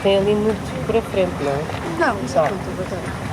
tem ali muito para frente, não é? Não, isso é muito bacana.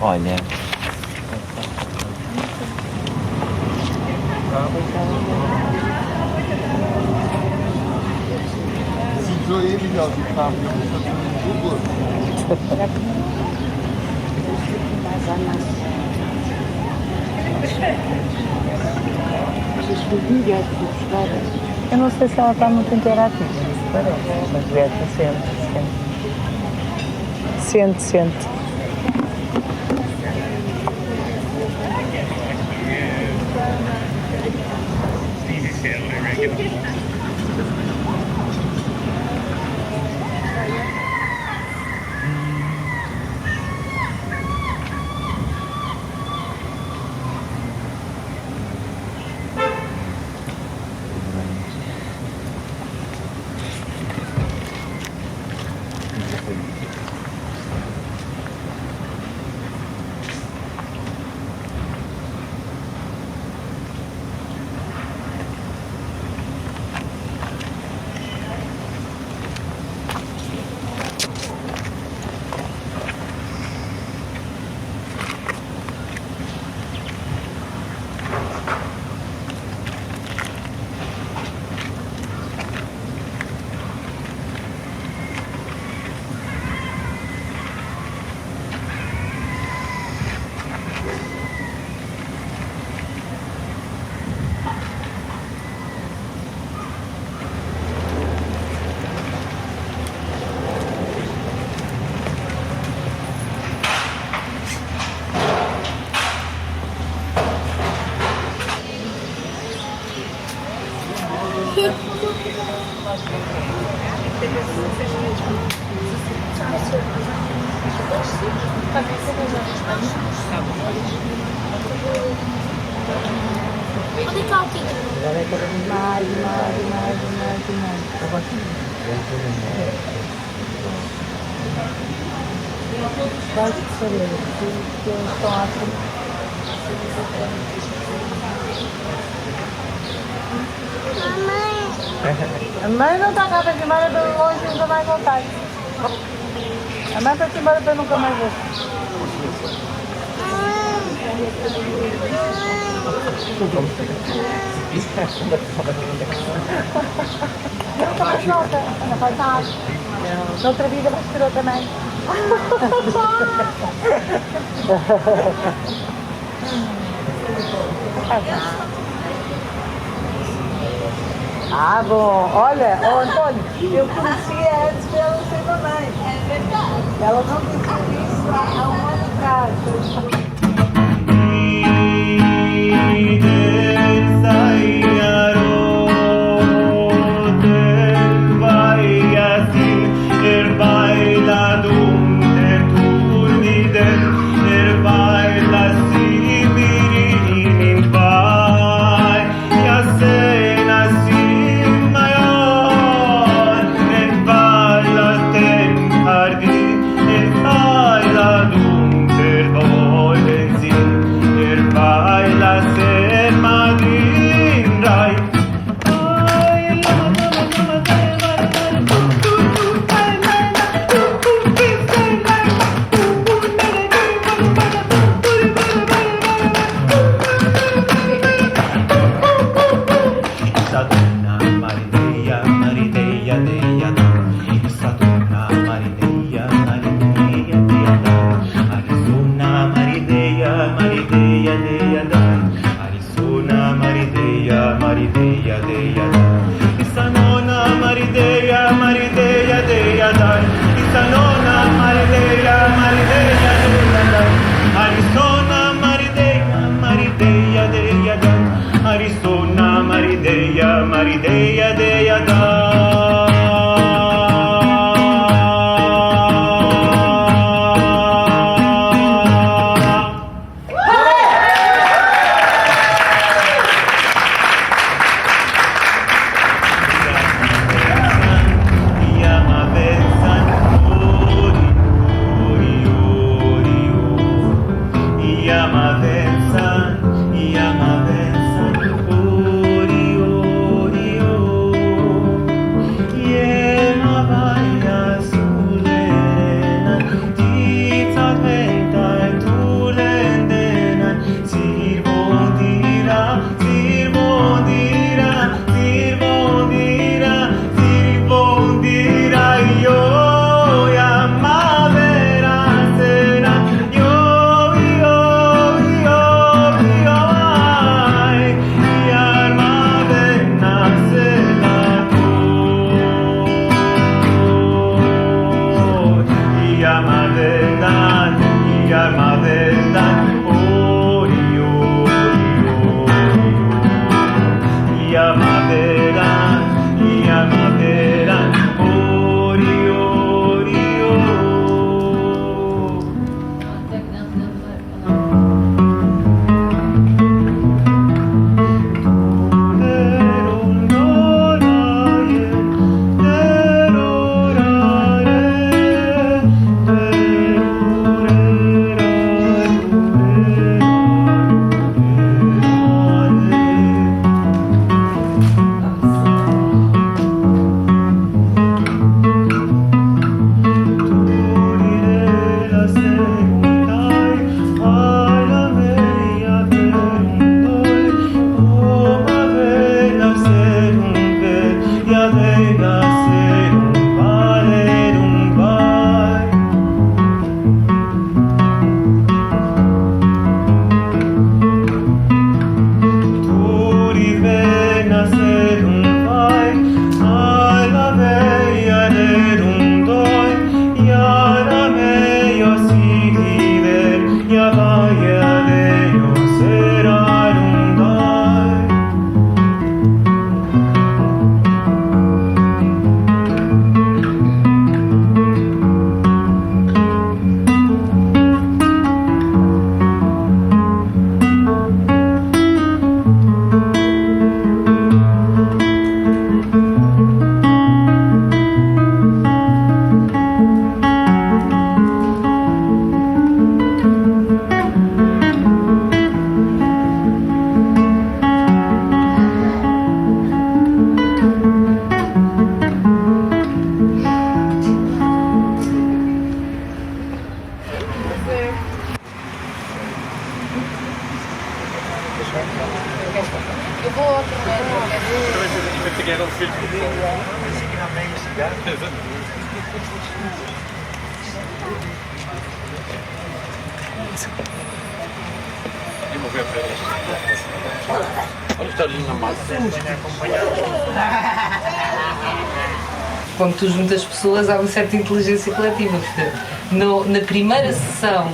Olha. Citroen birazcık tahmin bu. Eu não sei se ela está muito interativa, isso parece, mas Beata sente. Sente. Onde está o quê? Mais. Vai saber que eles estão a Mamãe. A mãe não está cá para ir embora para longe e nunca mais voltar. A mãe para ir embora para nunca mais voltar. Nunca mais volta. Não faz nada. Noutra vida vai ser outra também. Ah, bom. Olha, Antônio, eu conhecia antes dela ser mamãe. É verdade. Ela não dizia isso há um ano atrás. Marideia, deia, da. Quando tu juntas pessoas, há uma certa inteligência coletiva. Na primeira sessão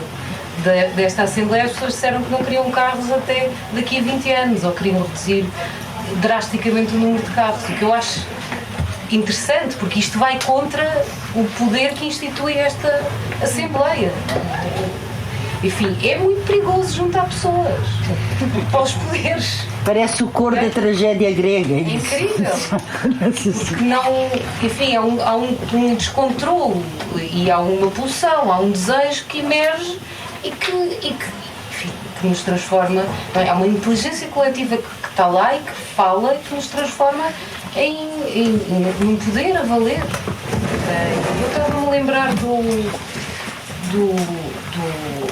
desta Assembleia, as pessoas disseram que não queriam carros até daqui a 20 anos, ou queriam reduzir drasticamente o número de carros, o que eu acho interessante, porque isto vai contra o poder que institui esta Assembleia. Enfim, é muito perigoso juntar pessoas para os poderes. Parece o cor da tragédia grega. É incrível. Porque não, enfim, há um descontrole e há uma pulsão, há um desejo que emerge e que nos transforma. Há uma inteligência coletiva que está lá e que fala e que nos transforma num poder a valer. Eu estava a me lembrar do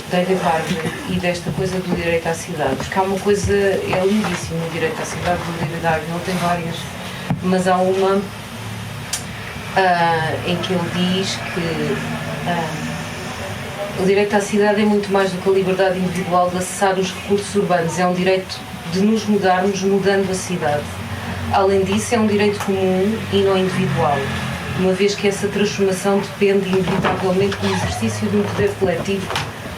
David Harvey e desta coisa do direito à cidade, porque há uma coisa, é lindíssimo o direito à cidade do David Harvey, ele tem várias, mas há uma em que ele diz que o direito à cidade é muito mais do que a liberdade individual de acessar os recursos urbanos, é um direito de nos mudarmos mudando a cidade. Além disso, é um direito comum e não individual, uma vez que essa transformação depende inevitavelmente do exercício de um poder coletivo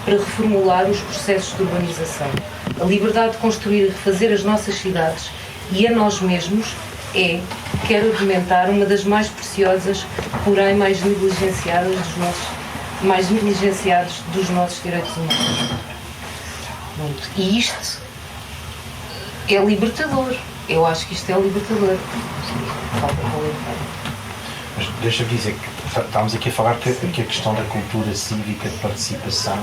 para reformular os processos de urbanização. A liberdade de construir e refazer as nossas cidades e a nós mesmos é, quero argumentar, uma das mais preciosas, porém mais negligenciados dos nossos direitos humanos. E isto é libertador. Eu acho que isto é libertador. Falta qualificar. Mas deixa-me dizer que estamos aqui a falar que a questão da cultura cívica, de participação,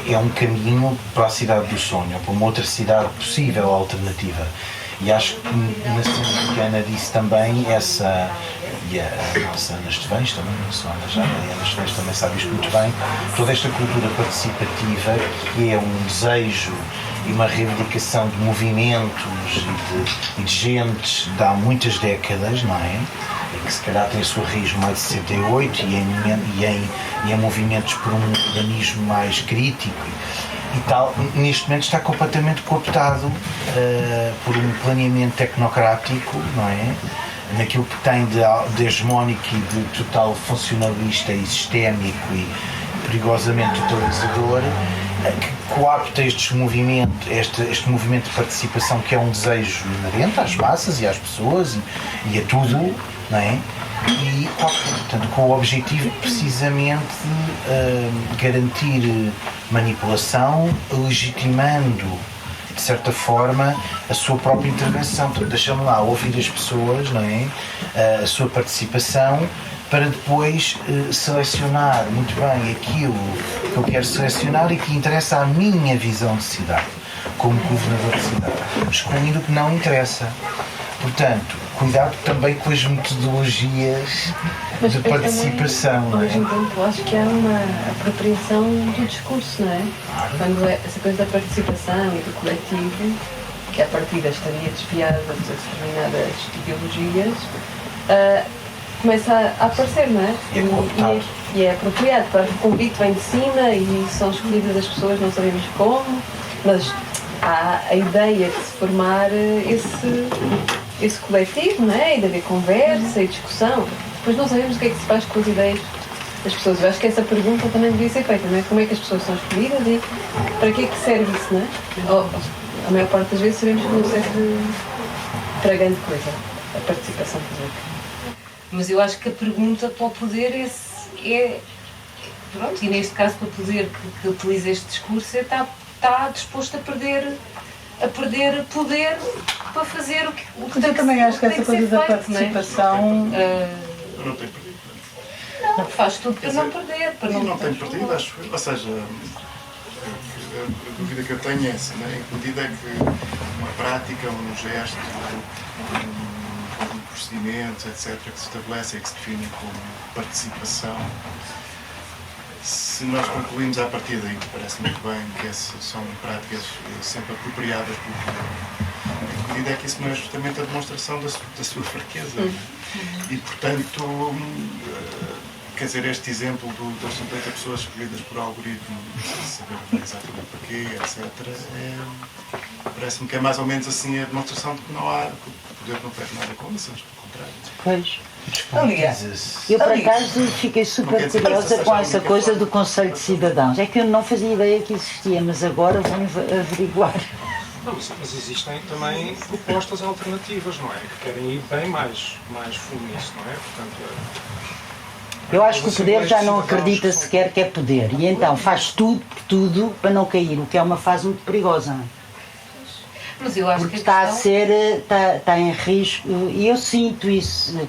é um caminho para a cidade do sonho, para uma outra cidade possível, alternativa. E acho que na cena que a Ana disse também, essa, e a nossa Ana Estevães também, não só a Ana Jara, a Ana Estevães também sabe isto muito bem, toda esta cultura participativa, que é um desejo e uma reivindicação de movimentos e de gentes de há muitas décadas, não é? E que se calhar tem a sua raiz mais de 68 e em movimentos por um urbanismo mais crítico e tal, neste momento está completamente cooptado por um planeamento tecnocrático, não é? Naquilo que tem de hegemónico e de total funcionalista e sistémico e perigosamente totalizador, que coapta este movimento de participação, que é um desejo inerente às massas e às pessoas e a tudo, não é? E, portanto, com o objetivo precisamente de garantir manipulação, legitimando de certa forma a sua própria intervenção. Portanto, deixa-me lá ouvir as pessoas, não é? A sua participação, para depois selecionar muito bem aquilo que eu quero selecionar e que interessa à minha visão de cidade, como governador de cidade, excluindo o que não interessa. Portanto, cuidado também com as metodologias de participação. Também, ao mesmo tempo, acho que há uma apropriação do discurso, não é? Quando essa coisa da participação e do coletivo, que à partida estaria desviada de determinadas ideologias, começa a aparecer, não é? E é apropriado. Claro que o convite vem de cima e são escolhidas as pessoas, não sabemos como, mas há a ideia de se formar esse coletivo, não é? E de haver conversa e discussão. Depois não sabemos o que é que se faz com as ideias das pessoas. Eu acho que essa pergunta também devia ser feita, não é? Como é que as pessoas são escolhidas e para que é que serve isso, não é? A maior parte das vezes sabemos que não serve para grande coisa, a participação pública. Mas eu acho que a pergunta para o poder é pronto, e neste caso para o poder que utiliza este discurso está disposto a perder poder para fazer o que Mas eu também acho que essa coisa da participação... Não tem perdido. Não, faz tudo para não perder. Para não tem perdido, acho. Ou seja, a dúvida que eu tenho é essa, né? Em que medida é que uma prática, um gesto, um procedimento, etc., que se estabelece e que se define como participação, se nós concluímos à partida, e parece muito bem que essas são práticas sempre apropriadas pelo poder, medida é que isso não é justamente a demonstração da sua fraqueza. E, portanto, quer dizer, este exemplo das 50 pessoas escolhidas por algoritmo, sem saber exatamente para quê, etc., parece-me que é mais ou menos assim a demonstração de que não há, que o poder não perde nada com isso, antes pelo contrário. Pois. Despolitiza-se. Eu, por acaso, fiquei super curiosa com essa coisa do Conselho de Cidadãos. É que eu não fazia ideia que existia, mas agora vou averiguar. Não, mas existem também propostas alternativas, não é? Que querem ir bem mais fundo nisso, não é? Portanto, eu acho que o poder já não acredita sequer que é poder. E então faz tudo para não cair, o que é uma fase muito perigosa. Mas eu acho porque que está em risco, e eu sinto isso.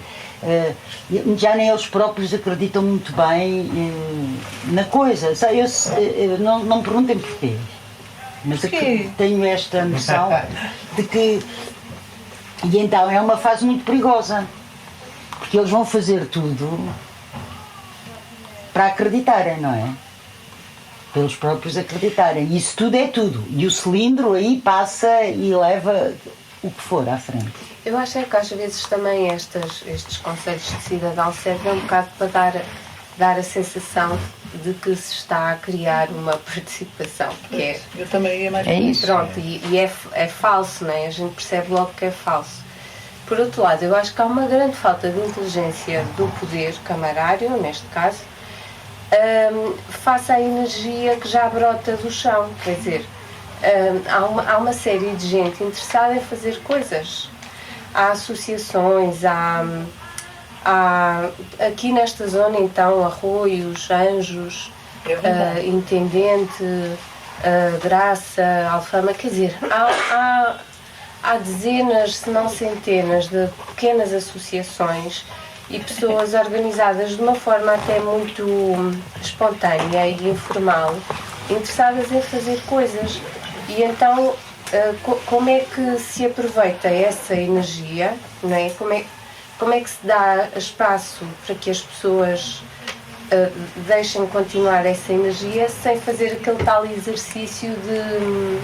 Já nem eles próprios acreditam muito bem na coisa. Não me perguntem porquê, mas tenho esta noção de que. E então é uma fase muito perigosa, porque eles vão fazer tudo para acreditarem, não é? Pelos próprios acreditarem. Isso tudo é tudo. E o cilindro aí passa e leva o que for à frente. Eu acho que às vezes também estes conselhos de cidadão servem um bocado para dar a sensação de que se está a criar uma participação. Que é, eu também ia mais isso. Pronto, e é falso, não é? A gente percebe logo que é falso. Por outro lado, eu acho que há uma grande falta de inteligência do poder camarário, neste caso, face à energia que já brota do chão. Quer dizer, há uma série de gente interessada em fazer coisas. Há associações, há aqui nesta zona então Arroios, Anjos, Intendente, Graça, Alfama, quer dizer, há dezenas, se não centenas de pequenas associações e pessoas organizadas de uma forma até muito espontânea e informal, interessadas em fazer coisas. E então, como é que se aproveita essa energia, não é? Como é que se dá espaço para que as pessoas deixem continuar essa energia sem fazer aquele tal exercício de...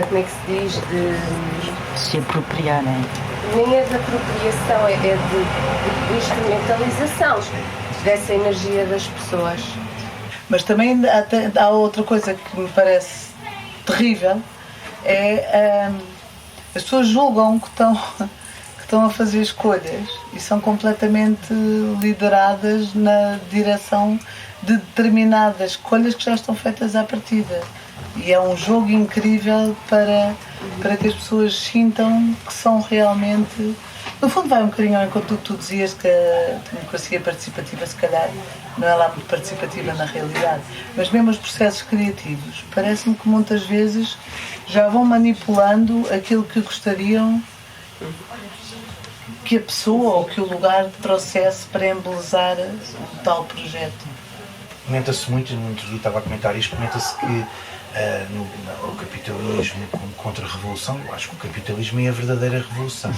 como é que se diz? De se apropriarem. Nem é de apropriação, é de instrumentalização dessa energia das pessoas. Mas também há outra coisa que me parece terrível, as pessoas julgam que estão a fazer escolhas e são completamente lideradas na direção de determinadas escolhas que já estão feitas à partida. E é um jogo incrível para que as pessoas sintam que são realmente... No fundo vai um bocadinho ao encontro do que tu dizias, que a democracia participativa se calhar não é lá muito participativa na realidade. Mas mesmo os processos criativos, parece-me que muitas vezes já vão manipulando aquilo que gostariam que a pessoa ou que o lugar trouxesse para embelezar o tal projeto. Comenta-se muito, no outro dia estava a comentar isto, comenta-se que o capitalismo como contra-revolução, eu acho que o capitalismo é a verdadeira revolução.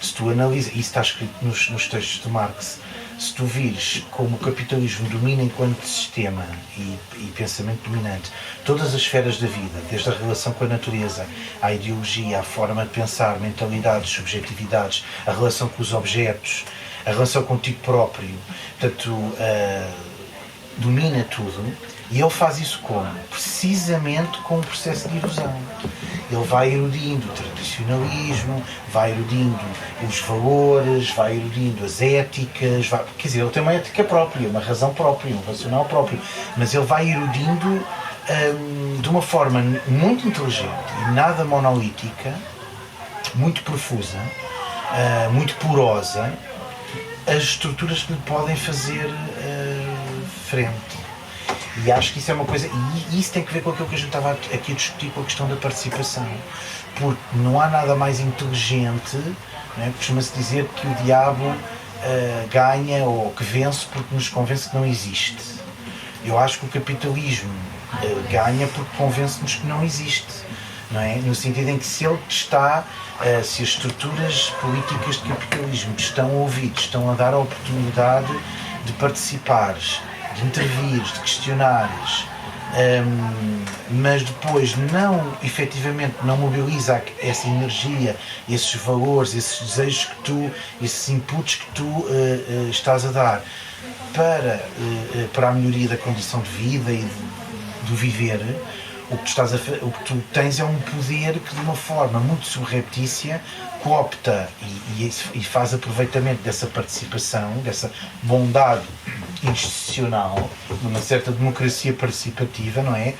Se tu analisas, isso está escrito nos textos de Marx, se tu vires como o capitalismo domina enquanto sistema e pensamento dominante todas as esferas da vida, desde a relação com a natureza, à ideologia, à forma de pensar, mentalidades, subjetividades, a relação com os objetos, a relação contigo próprio, portanto, domina tudo. E ele faz isso como? Precisamente com um processo de erosão. Ele vai erudindo o tradicionalismo, vai erudindo os valores, vai erudindo as éticas, quer dizer, ele tem uma ética própria, uma razão própria, um racional próprio, mas ele vai erudindo de uma forma muito inteligente e nada monolítica, muito profusa, muito porosa, as estruturas que lhe podem fazer frente. E acho que isso é uma coisa, e isso tem que ver com aquilo que a gente estava aqui a discutir, com a questão da participação, porque não há nada mais inteligente, né? Costuma-se dizer que o diabo ganha ou que vence porque nos convence que não existe. Eu acho que o capitalismo ganha porque convence-nos que não existe, não é? No sentido em que se ele está, se as estruturas políticas de capitalismo te estão a ouvir, te estão a dar a oportunidade de participares, de intervires, de questionares, mas depois efetivamente não mobiliza essa energia, esses valores, esses desejos que tu, esses inputs que tu estás a dar para a melhoria da condição de vida e do viver, o que tu tens é um poder que de uma forma muito subreptícia coopta e faz aproveitamento dessa participação, dessa bondade institucional, numa certa democracia participativa, não é?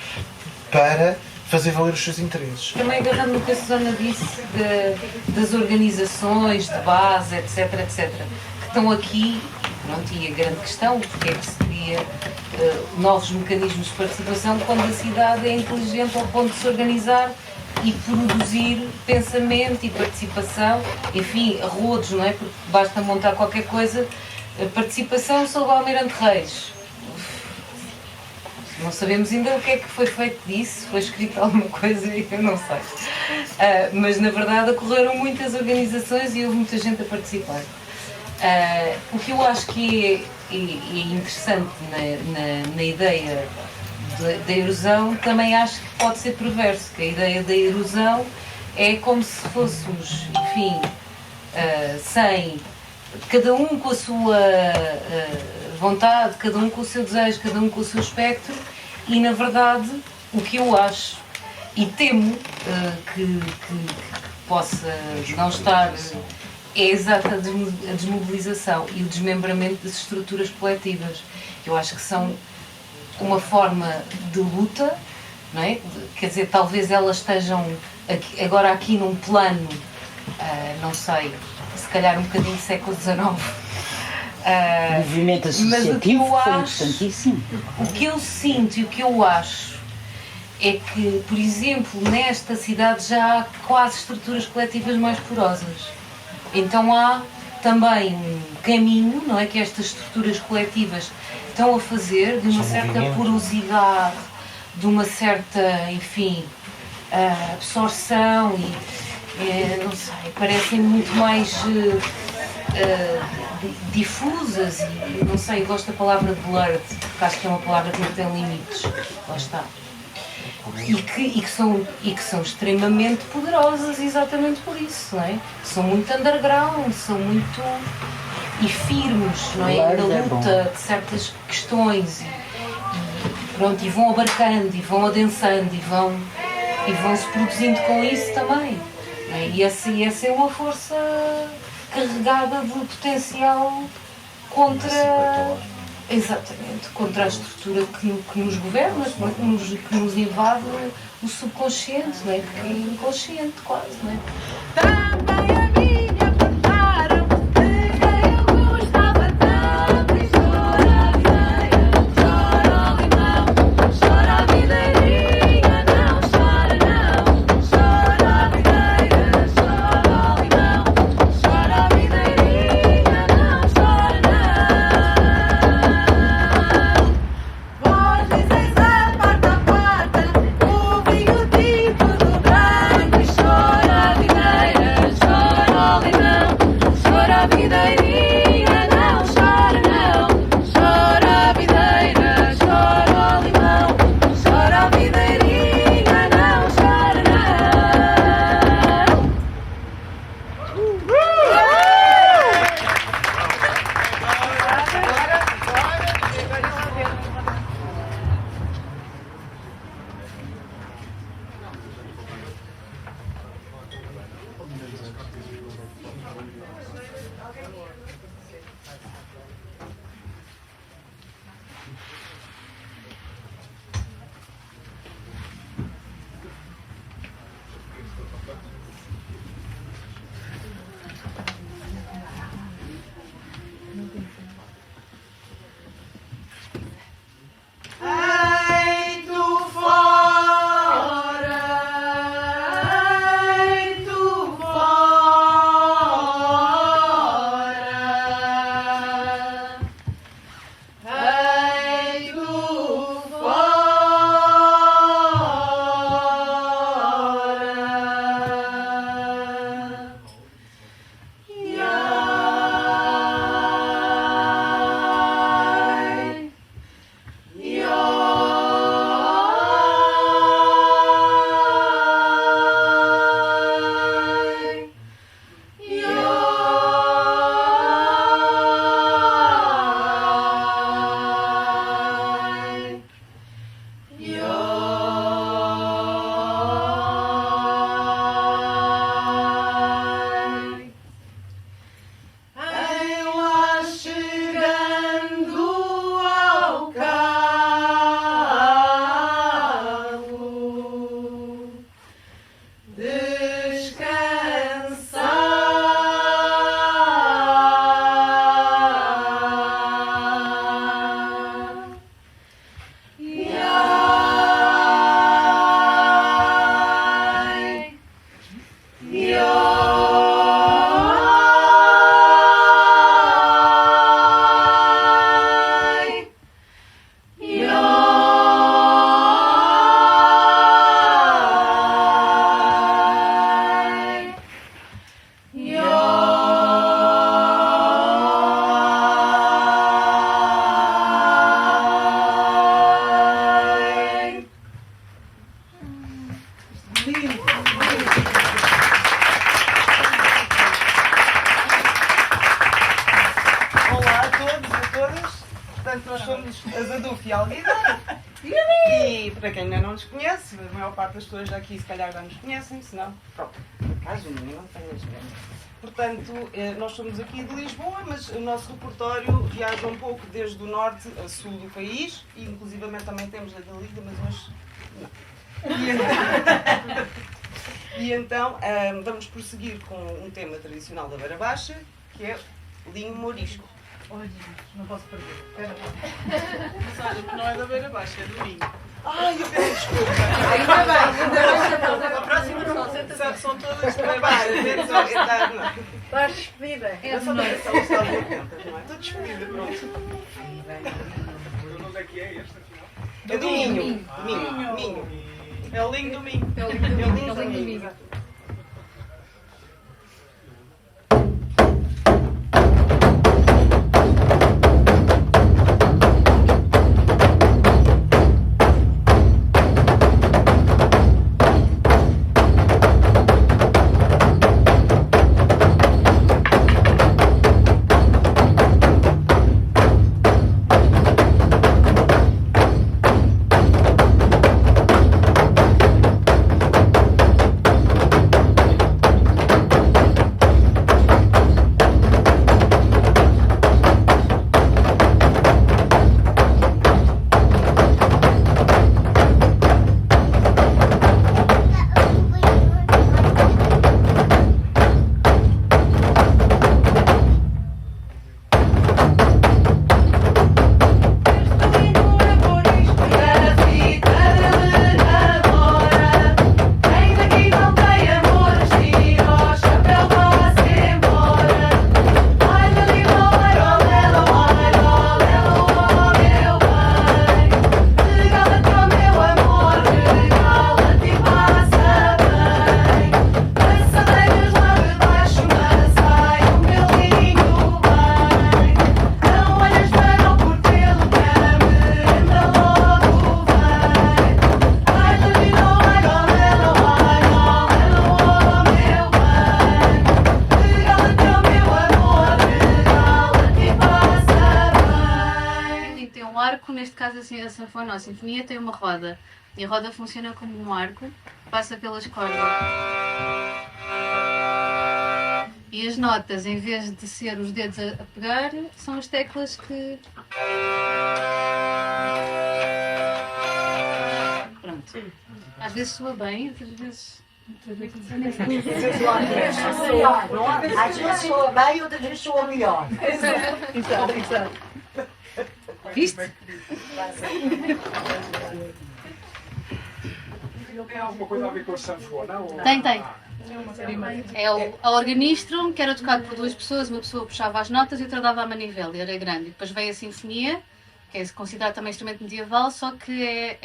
Para fazer valer os seus interesses. Também agarrando no que a Susana disse das organizações de base, etc, que estão aqui, pronto, e a grande questão, porque é que se cria novos mecanismos de participação quando a cidade é inteligente ao ponto de se organizar e produzir pensamento e participação, enfim, rodos, não é? Porque basta montar qualquer coisa, participação sobre o Almirante Reis. Não sabemos ainda o que é que foi feito disso, foi escrito alguma coisa e eu não sei. Mas na verdade ocorreram muitas organizações e houve muita gente a participar. O que eu acho que é interessante na ideia da erosão, também acho que pode ser perverso, que a ideia da erosão é como se fôssemos, enfim, sem, cada um com a sua vontade, cada um com o seu desejo, cada um com o seu espectro, e na verdade o que eu acho e temo que possa não estar é exata a desmobilização e o desmembramento das estruturas coletivas. Eu acho que são uma forma de luta, não é? Quer dizer, talvez elas estejam agora aqui num plano, não sei, se calhar um bocadinho do século XIX. O movimento associativo foi importantíssimo. O que eu sinto e o que eu acho é que, por exemplo, nesta cidade já há quase estruturas coletivas mais porosas. Então há também um caminho, não é, que estas estruturas coletivas estão a fazer, de uma certa porosidade, de uma certa, enfim, absorção e, não sei, parecem muito mais difusas e, não sei, gosto da palavra blurred, porque acho que é uma palavra que não tem limites, lá está. E que são extremamente poderosas exatamente por isso, não é? São muito underground, são muito e firmes, não é? Na luta de certas questões e vão abarcando e vão adensando e vão se produzindo com isso também, não é? E essa é uma força carregada de potencial contra a estrutura que nos governa, que nos invade o subconsciente, não é? Que é inconsciente quase, não é? Chora, videira, chora. somos as Aduf e a Alguidar. E para quem ainda não nos conhece, a maior parte das pessoas aqui se calhar já nos conhecem, senão, pronto, por acaso ninguém não tem as mesmas. Portanto, nós somos aqui de Lisboa, mas o nosso repertório viaja um pouco desde o norte a sul do país, e inclusivamente também temos a da Liga, mas hoje não. E então vamos prosseguir com um tema tradicional da Beira Baixa, que é linho mourisco. Olha, não posso perder. Mas olha, que não é da Beira Baixa, é do linho. Ai, eu peço desculpa. Ainda bem. A próxima são todas trabalhos. Estás despedida. Eu só não são os 80, não é? Estou despedida, pronto. De onde é que é este, afinal? É do Minho. Minho. É o linho do Minho. É o linho do Minho. Neste caso, assim, a sanfona, a sinfonia tem uma roda e a roda funciona como um arco, passa pelas cordas. E as notas, em vez de ser os dedos a pegar, são as teclas que... Pronto. Às vezes soa bem, outras vezes... Às vezes soa bem, outras vezes soa melhor. Exato. Viste? Tem alguma coisa a ver com a sanfona? Ou... Tem. É o organistro, que era tocado por duas pessoas, uma pessoa puxava as notas e outra dava a manivela, e era grande. E depois veio a sinfonia, que é considerado também instrumento medieval, só que é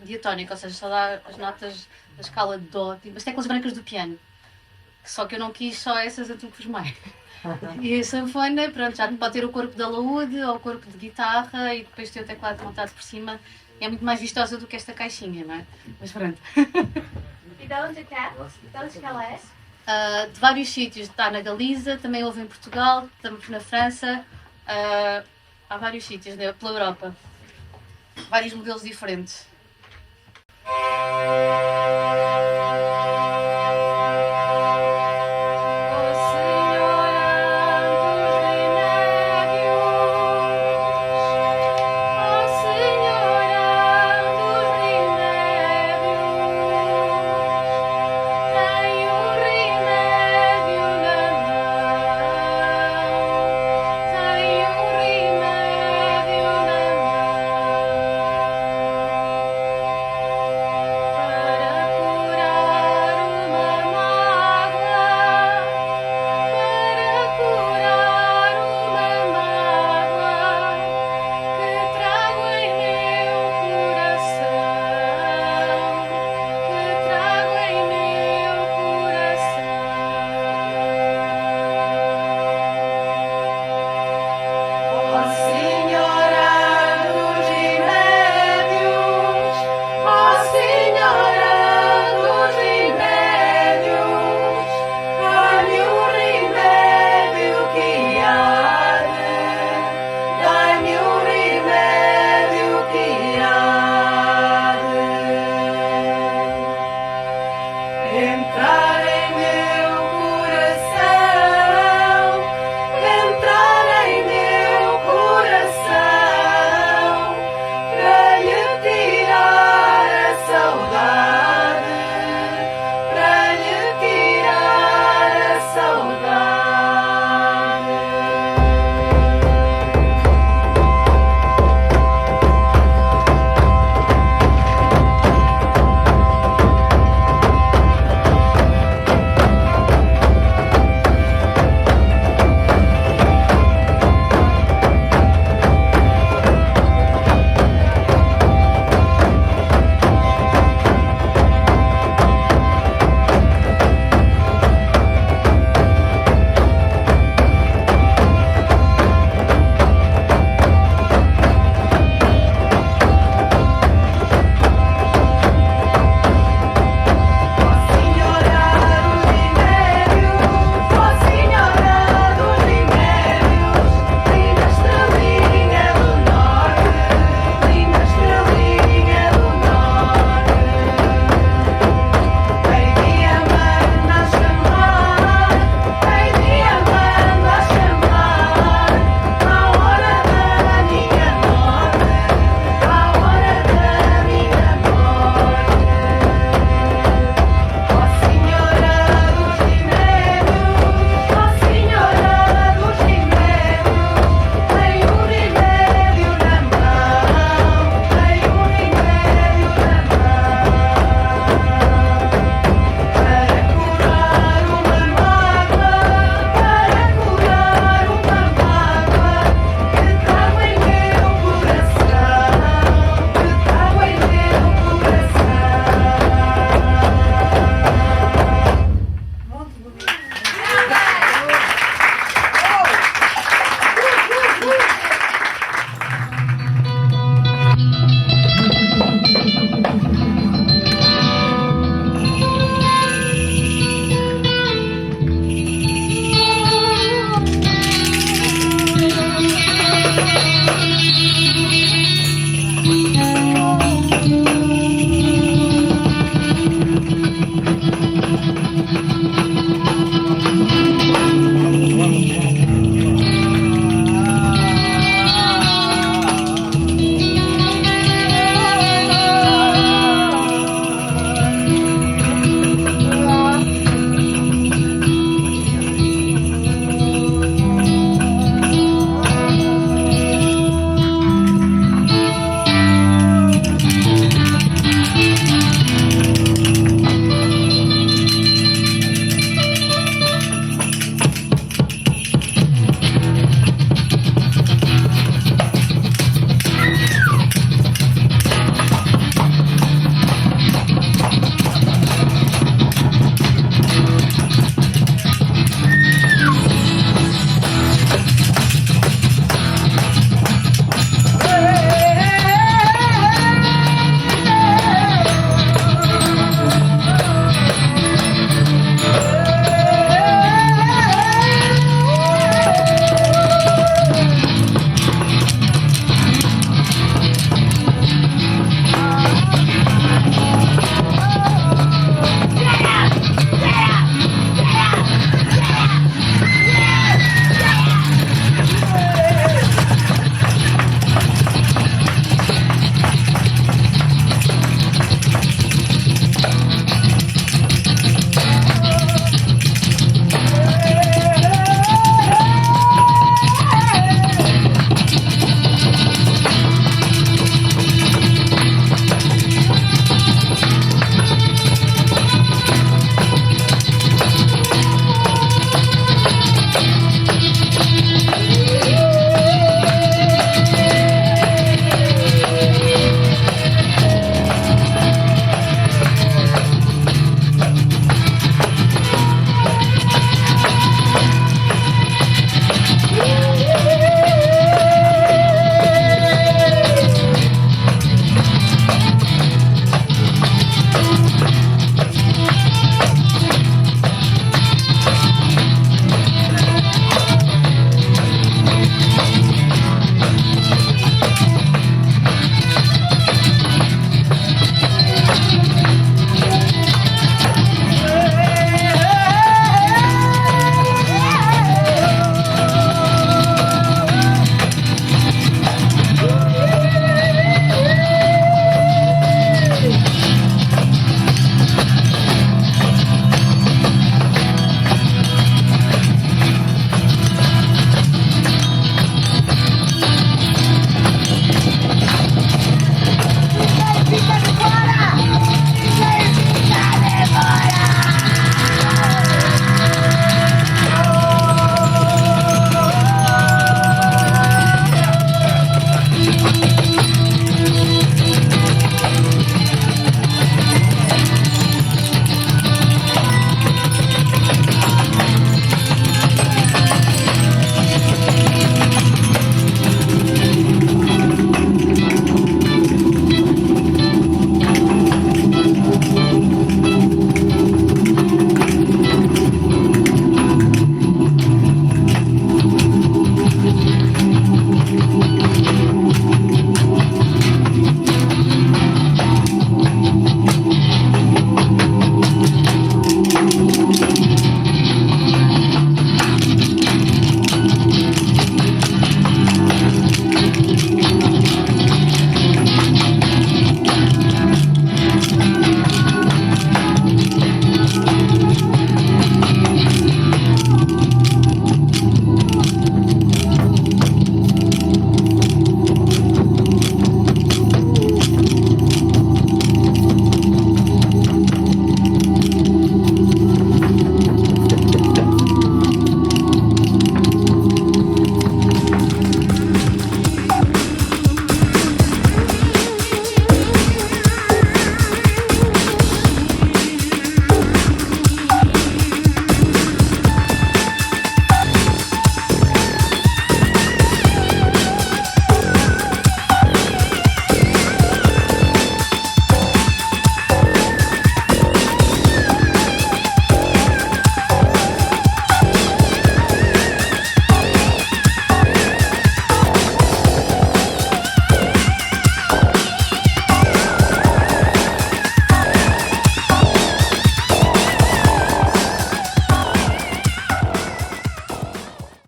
diatónico, ou seja, só dá as notas da escala de dó, tipo as teclas brancas do piano. Só que eu não quis só essas, eu pus mais. E a sanfona, pronto, já pode ter o corpo de alaúde ou o corpo de guitarra e depois ter o teclado montado por cima. É muito mais vistosa do que esta caixinha, não é? Mas pronto. E de onde que é? De onde que ela é? De vários sítios. Está na Galiza, também houve em Portugal, estamos na França. Há vários sítios pela Europa. Vários modelos diferentes.